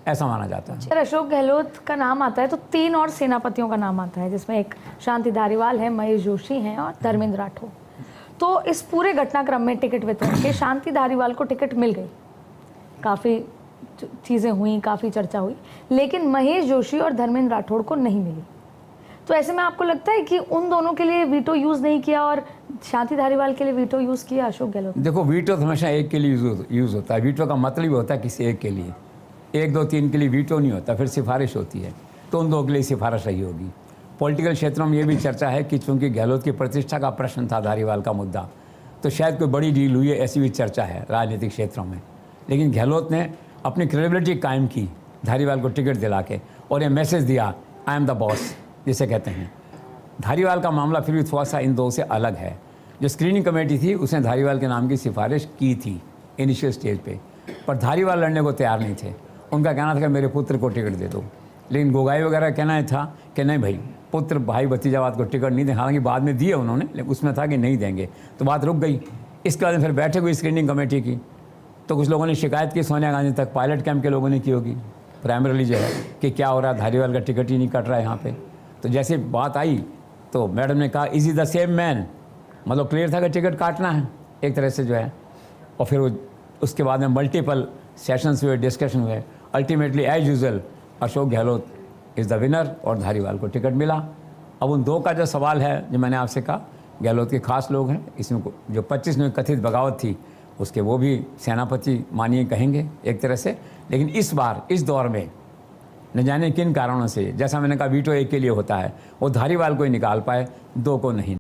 ऐसा माना जाता है। अगर अशोक गहलोत का नाम आता है तो 3 और सेनापतियों का नाम आता है, जिसमें एक शांति धारीवाल है, महेश जोशी हैं और धर्मेंद्र राठौड़। तो इस पूरे घटनाक्रम में टिकट वितरण के शांति धारीवाल को टिकट मिल गई, काफ़ी चीज़ें हुई, काफ़ी चर्चा हुई, लेकिन महेश जोशी और धर्मेंद्र राठौड़ को नहीं मिली। तो ऐसे में आपको लगता है कि उन दोनों के लिए वीटो यूज़ नहीं किया और शांति धारीवाल के लिए वीटो यूज़ किया अशोक गहलोत? देखो, वीटो तो हमेशा एक के लिए यूज़ होता है। वीटो का मतलब होता है किसी एक के लिए, 1, 2, 3 के लिए वीटो नहीं होता, फिर सिफारिश होती है, तो उन 2 के लिए सिफारिश रही होगी। पॉलिटिकल क्षेत्रों में ये भी चर्चा है कि चूंकि गहलोत की प्रतिष्ठा का प्रश्न था धारीवाल का मुद्दा, तो शायद कोई बड़ी डील हुई है, ऐसी भी चर्चा है राजनीतिक क्षेत्रों में। लेकिन गहलोत ने अपनी क्रेडिबिलिटी कायम की धारीवाल को टिकट दिला के, और ये मैसेज दिया, आई एम द बॉस जिसे कहते हैं। धारीवाल का मामला फिर भी थोड़ा सा इन 2 से अलग है। जो स्क्रीनिंग कमेटी थी उसने धारीवाल के नाम की सिफारिश की थी इनिशियल स्टेज पे, पर धारीवाल लड़ने को तैयार नहीं थे। उनका कहना था कि मेरे पुत्र को टिकट दे दो, लेकिन गोगाई वगैरह कहना था कि नहीं भाई, पुत्र भाई भतीजावाद को टिकट नहीं दे। हालांकि बाद में दिए उन्होंने, लेकिन उसमें था कि नहीं देंगे, तो बात रुक गई। इसके बाद फिर बैठक हुई स्क्रीनिंग कमेटी की, तो कुछ लोगों ने शिकायत की सोनिया गांधी तक, पायलट कैंप के लोगों ने की होगी प्राइमरली जो है कि क्या हो रहा है, धारीवाल का टिकट ही नहीं कट रहा है यहाँ पे। तो जैसे बात आई तो मैडम ने कहा इज द सेम मैन, मतलब क्लियर था कि टिकट काटना है एक तरह से जो है। और फिर उसके बाद में मल्टीपल सेशंस हुए, डिस्कशन हुए, ultimately as usual Ashok Gehlot is the winner और धारीवाल को टिकट मिला। अब उन 2 का जो सवाल है, जो मैंने आपसे कहा, गहलोत के खास लोग हैं इसमें, जो 25 में कथित बगावत थी उसके वो भी सेनापति मानिए कहेंगे एक तरह से। लेकिन इस बार इस दौर में न जाने किन कारणों से, जैसा मैंने कहा वीटो एक के लिए होता है, वो धारीवाल को ही निकाल पाए, 2 को नहीं।